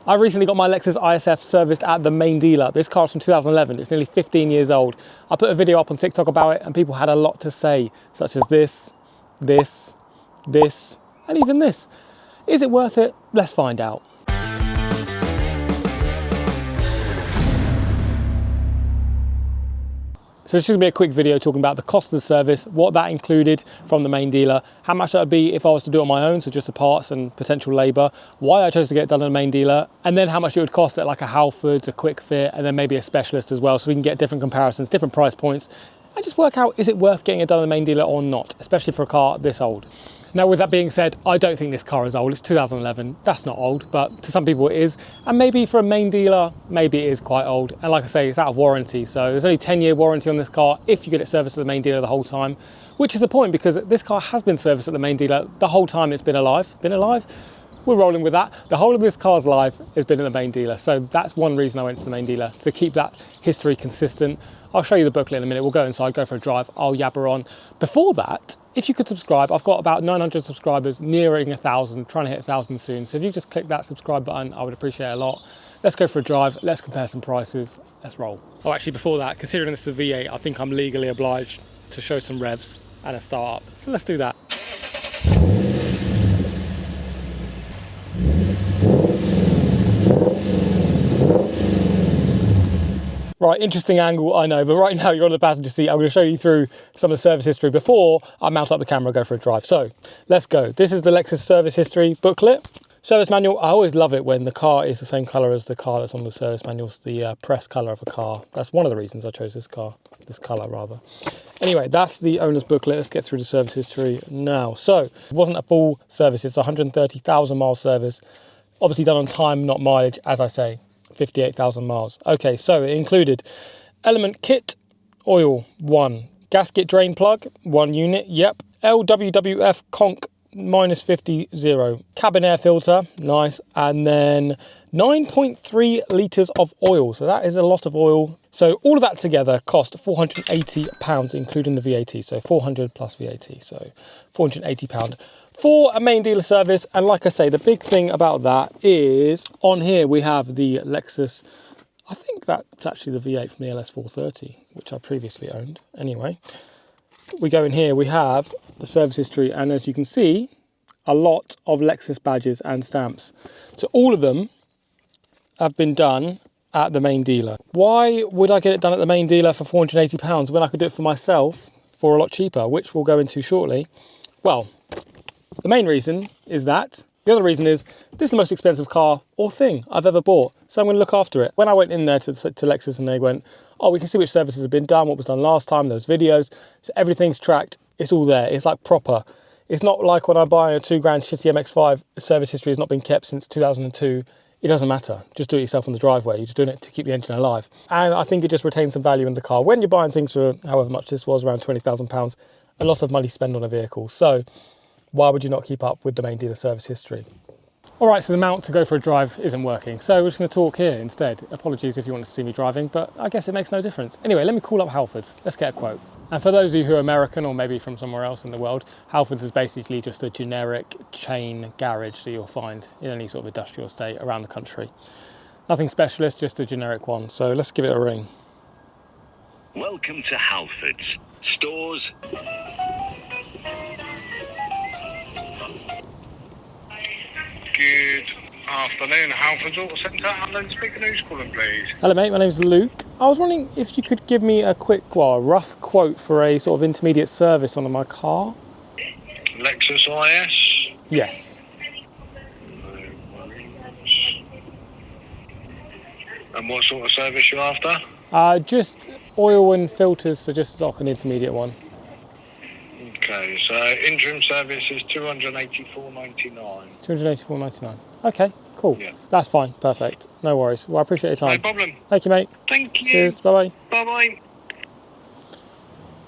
I recently got my Lexus ISF serviced at the main dealer. This car's from 2011, it's nearly 15 years old. I put a video up on TikTok about it and people had a lot to say, such as this, and even this. Is it worth it? Let's find out. So this is going to be a quick video talking about the cost of the service, what that included from the main dealer, how much that would be if I was to do it on my own, so just the parts and potential labour, why I chose to get it done at the main dealer, and then how much it would cost at like a Halfords, a KwikFit, and then maybe a specialist as well, so we can get different comparisons, different price points, and just work out, is it worth getting it done at the main dealer or not, especially for a car this old. Now, with that being said, I don't think this car is old. It's 2011. That's not old, but to some people it is. And maybe for a main dealer, maybe it is quite old. And like I say, it's out of warranty. So there's only 10-year warranty on this car if you get it serviced at the main dealer the whole time, which is the point because this car has been serviced at the main dealer the whole time it's been alive. We're rolling with that. The whole of this car's life has been at the main dealer. So that's one reason I went to the main dealer, to keep that history consistent. I'll show you the booklet in a minute. We'll go inside, go for a drive. I'll yabber on. Before that, if you could subscribe, I've got about 900 subscribers, nearing 1,000, trying to hit 1,000 soon. So if you just click that subscribe button, I would appreciate it a lot. Let's go for a drive. Let's compare some prices. Let's roll. Oh, actually, before that, considering this is a V8, I think I'm legally obliged to show some revs and a start up. So let's do that. Right, interesting angle, I know, but right now you're on the passenger seat. I'm going to show you through some of the service history before I mount up the camera and go for a drive. So, let's go. This is the Lexus service history booklet. Service manual, I always love it when the car is the same colour as the car that's on the service manual. It's the press colour of a car. That's one of the reasons I chose this car, this colour rather. Anyway, that's the owner's booklet. Let's get through the service history now. So, it wasn't a full service. It's a 130,000 mile service. Obviously done on time, not mileage, as I say. 58,000 miles. Okay, so it included element kit, oil 1, gasket drain plug 1 unit, yep, LWWF conch -50 0, cabin air filter, nice, and then 9.3 litres of oil, so that is a lot of oil. So all of that together cost £480, including the VAT, so 400 plus VAT, so £480 for a main dealer service. And like I say, the big thing about that is on here we have the Lexus, I think that's actually the V8 from the LS430, which I previously owned. Anyway, we go in here, we have the service history, and as you can see, a lot of Lexus badges and stamps. So all of them have been done at the main dealer. Why would I get it done at the main dealer for £480 when I could do it for myself for a lot cheaper, which we'll go into shortly? Well, the main reason is that. The other reason is this is the most expensive car or thing I've ever bought, so I'm going to look after it. When I went in there to Lexus and they went, oh, we can see which services have been done, what was done last time, those videos, so everything's tracked, it's all there, it's like proper. It's not like when I buy a £2 grand shitty MX-5, service history has not been kept since 2002. It doesn't matter, just do it yourself on the driveway, you're just doing it to keep the engine alive. And I think it just retains some value in the car. When you're buying things for however much this was, around £20,000, a lot of money spent on a vehicle. So why would you not keep up with the main dealer service history? All right, so the mount to go for a drive isn't working, so we're just going to talk here instead. Apologies if you want to see me driving, but I guess it makes no difference. Anyway, let me call up Halfords. Let's get a quote. And for those of you who are American or maybe from somewhere else in the world, Halfords is basically just a generic chain garage that you'll find in any sort of industrial estate around the country. Nothing specialist, just a generic one. So let's give it a ring. Welcome to Halfords. Stores. Good afternoon, Halfords Auto Centre. London speaking, who's calling, please? Hello, mate. My name's Luke. I was wondering if you could give me a quick, well, a rough quote for a sort of intermediate service on my car. Lexus IS? Yes. No worries. And what sort of service you after? Just oil and filters, so just like an intermediate one. Okay, so interim service is £284.99. £284.99. Okay, cool. Yeah. That's fine. Perfect. No worries. Well, I appreciate your time. No problem. Thank you, mate. Thank you. Cheers. Bye-bye. Bye-bye.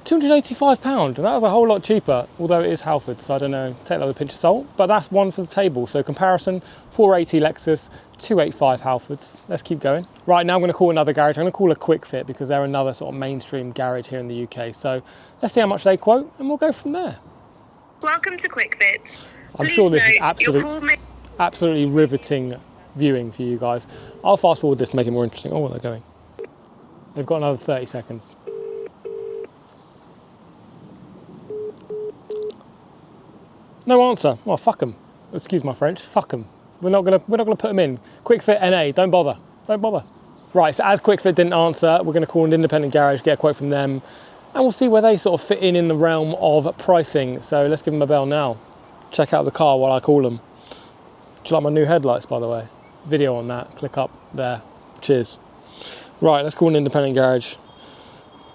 £285, and that was a whole lot cheaper, although it is Halfords, so I don't know, take that with a pinch of salt, but that's one for the table. So comparison, 480 Lexus, 285 Halfords. Let's keep going. Right, now I'm going to call another garage. I'm going to call a KwikFit because they're another sort of mainstream garage here in the UK. So let's see how much they quote and we'll go from there. Welcome to KwikFit. I'm sure this is absolutely riveting viewing for you guys. I'll fast forward this to make it more interesting. Oh, they're going. They've got another 30 seconds. No answer. Well, fuck them. Excuse my French. Fuck them. We're not gonna put them in. KwikFit NA. Don't bother. Don't bother. Right. So as KwikFit didn't answer, we're going to call an independent garage, get a quote from them, and we'll see where they sort of fit in the realm of pricing. So let's give them a bell now. Check out the car while I call them. Do you like my new headlights, by the way? Video on that. Click up there. Cheers. Right. Let's call an independent garage.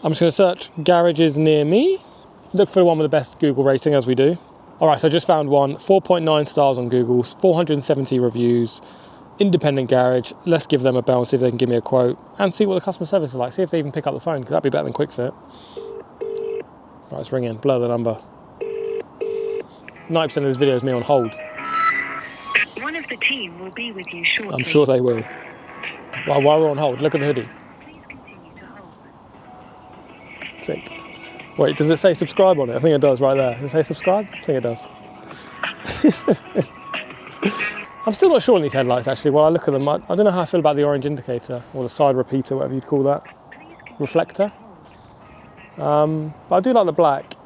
I'm just going to search garages near me. Look for the one with the best Google rating, as we do. All right, so I just found one, 4.9 stars on Google, 470 reviews, independent garage. Let's give them a bell and see if they can give me a quote and see what the customer service is like. See if they even pick up the phone, because that'd be better than KwikFit. All right, let's ring in, blur the number. 90% of this video is me on hold. One of the team will be with you shortly. I'm sure they will. Well, while we're on hold, look at the hoodie. Please continue to hold. Sick. Wait, does it say subscribe on it? I think it does right there. Does it say subscribe? I think it does. I'm still not sure on these headlights actually. While I look at them, I don't know how I feel about the orange indicator or the side repeater, whatever you'd call that. Reflector. But I do like the black. Do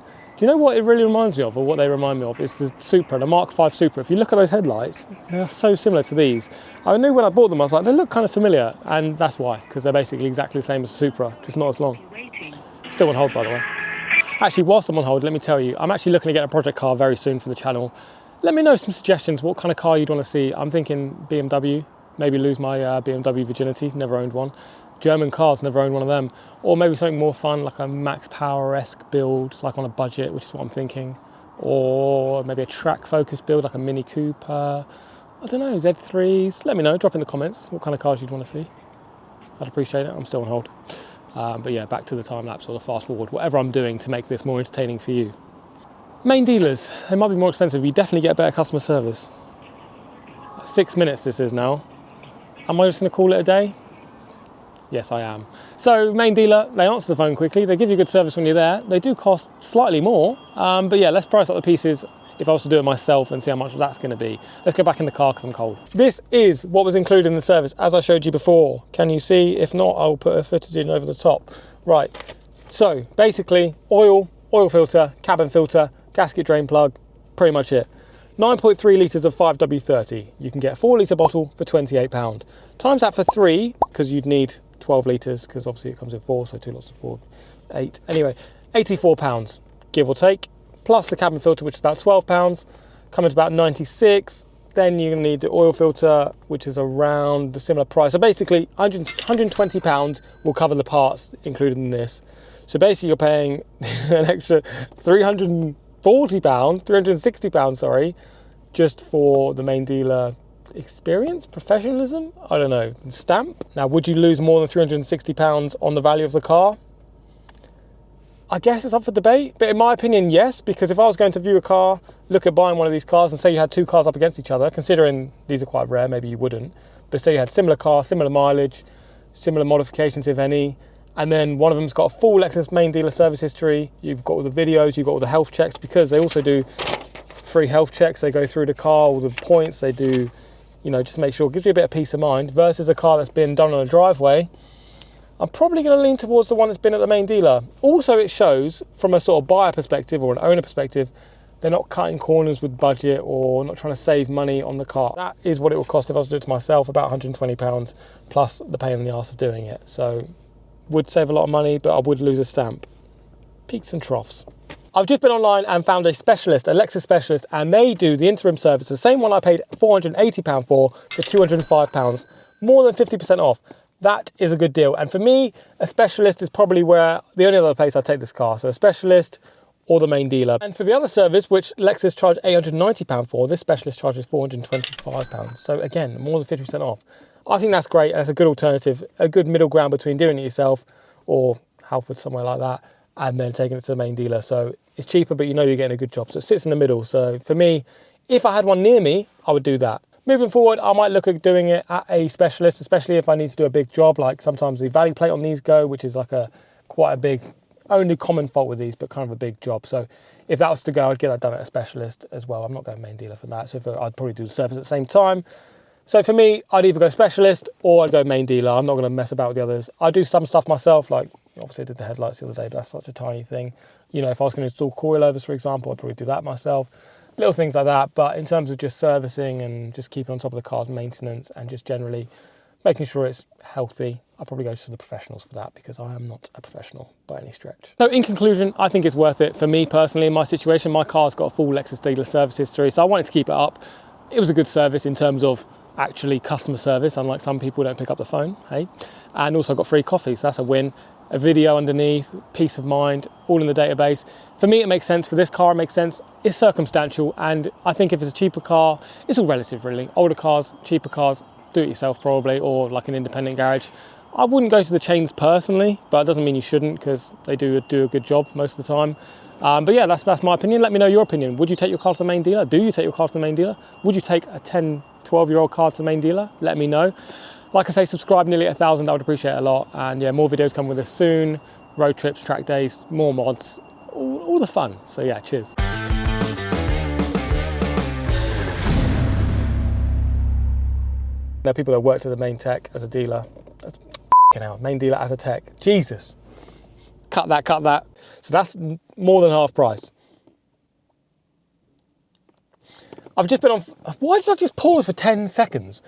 you know what it really reminds me of, or what they remind me of? It's the Supra, the Mark V Supra. If you look at those headlights, they are so similar to these. I knew when I bought them, I was like, they look kind of familiar, and that's why, because they're basically exactly the same as the Supra, just not as long. Still on hold, by the way. Actually, whilst I'm on hold, let me tell you, I'm actually looking to get a project car very soon for the channel. Let me know some suggestions, what kind of car you'd want to see. I'm thinking BMW, maybe lose my BMW virginity, never owned one. German cars, never owned one of them. Or maybe something more fun, like a Max Power-esque build, like on a budget, which is what I'm thinking. Or maybe a track focus build, like a Mini Cooper. I don't know, Z3s. Let me know, drop in the comments what kind of cars you'd want to see. I'd appreciate it, I'm still on hold. But yeah, back to the time lapse or the fast forward, whatever I'm doing to make this more entertaining for you. Main dealers, they might be more expensive, but you definitely get better customer service. 6 minutes this is now. Am I just gonna call it a day? Yes, I am. So main dealer, they answer the phone quickly, they give you good service when you're there. They do cost slightly more, but yeah, let's price up the pieces if I was to do it myself and see how much that's going to be. Let's go back in the car because I'm cold. This is what was included in the service, as I showed you before. Can you see? If not, I'll put a footage in over the top. Right, so basically oil filter, cabin filter, gasket drain plug, pretty much it. 9.3 litres of 5W30. You can get a 4 litre bottle for £28. Times that for 3, because you'd need 12 litres, because obviously it comes in 4, so 2 lots of 4, 8. Anyway, £84, give or take. Plus the cabin filter, which is about £12, coming to about 96. Then you're going to need the oil filter, which is around the similar price. So basically, £120 will cover the parts included in this. So basically, you're paying an extra £340, £360, sorry, just for the main dealer experience, professionalism, I don't know, stamp. Now, would you lose more than £360 on the value of the car? I guess it's up for debate, but in my opinion, yes, because if I was going to view a car, look at buying one of these cars and say you had two cars up against each other, considering these are quite rare, maybe you wouldn't, but say you had similar cars, similar mileage, similar modifications, if any, and then one of them's got a full Lexus main dealer service history, you've got all the videos, you've got all the health checks, because they also do free health checks, they go through the car, all the points, they do, you know, just make sure, it gives you a bit of peace of mind, versus a car that's been done on a driveway. I'm probably going to lean towards the one that's been at the main dealer. Also, it shows from a sort of buyer perspective or an owner perspective, they're not cutting corners with budget or not trying to save money on the car. That is what it would cost if I was to do it to myself, about £120 plus the pain in the arse of doing it. So, would save a lot of money, but I would lose a stamp. Peaks and troughs. I've just been online and found a specialist, a Lexus specialist, and they do the interim service, the same one I paid £480 for £205, more than 50% off. That is a good deal. And for me, a specialist is probably where the only other place I take this car. So a specialist or the main dealer. And for the other service, which Lexus charged £890 for, this specialist charges £425. So again, more than 50% off. I think that's great. And it's a good alternative, a good middle ground between doing it yourself or Halfords, somewhere like that, and then taking it to the main dealer. So it's cheaper, but you know you're getting a good job. So it sits in the middle. So for me, if I had one near me, I would do that. Moving forward, I might look at doing it at a specialist, especially if I need to do a big job, like sometimes the value plate on these go, which is like quite a big, only common fault with these, but kind of a big job. So if that was to go, I'd get that done at a specialist as well. I'm not going main dealer for that. So I'd probably do the service at the same time. So for me, I'd either go specialist or I'd go main dealer. I'm not going to mess about with the others. I do some stuff myself, like obviously I did the headlights the other day, but that's such a tiny thing. You know, if I was going to install coilovers, for example, I'd probably do that myself. Little things like that. But in terms of just servicing and just keeping on top of the car's maintenance and just generally making sure it's healthy, I'll probably go to the professionals for that, because I am not a professional by any stretch. So in conclusion, I think it's worth it for me personally. In my situation, my car's got a full Lexus dealer service history, so I wanted to keep it up. It was a good service in terms of actually customer service, unlike some people who don't pick up the phone, hey? And also got free coffee, so that's a win. A video underneath, peace of mind, all in the database. For me, it makes sense. For this car, it makes sense. It's circumstantial, and I think if it's a cheaper car, it's all relative really. Older cars, cheaper cars, do it yourself probably, or like an independent garage. I wouldn't go to the chains personally, but it doesn't mean you shouldn't, because they do a good job most of the time. But yeah, that's my opinion. Let me know your opinion. Would you take your car to the main dealer? Do you take your car to the main dealer? Would you take a 10, 12-year-old car to the main dealer? Let me know. Like I say, subscribe nearly 1,000, I would appreciate it a lot. And yeah, more videos coming with us soon. Road trips, track days, more mods, all the fun. So yeah, cheers. There are people that worked at the main tech as a dealer. That's f***ing hell, main dealer as a tech. Jesus. Cut that. So that's more than half price. I've just been on, why did I just pause for 10 seconds?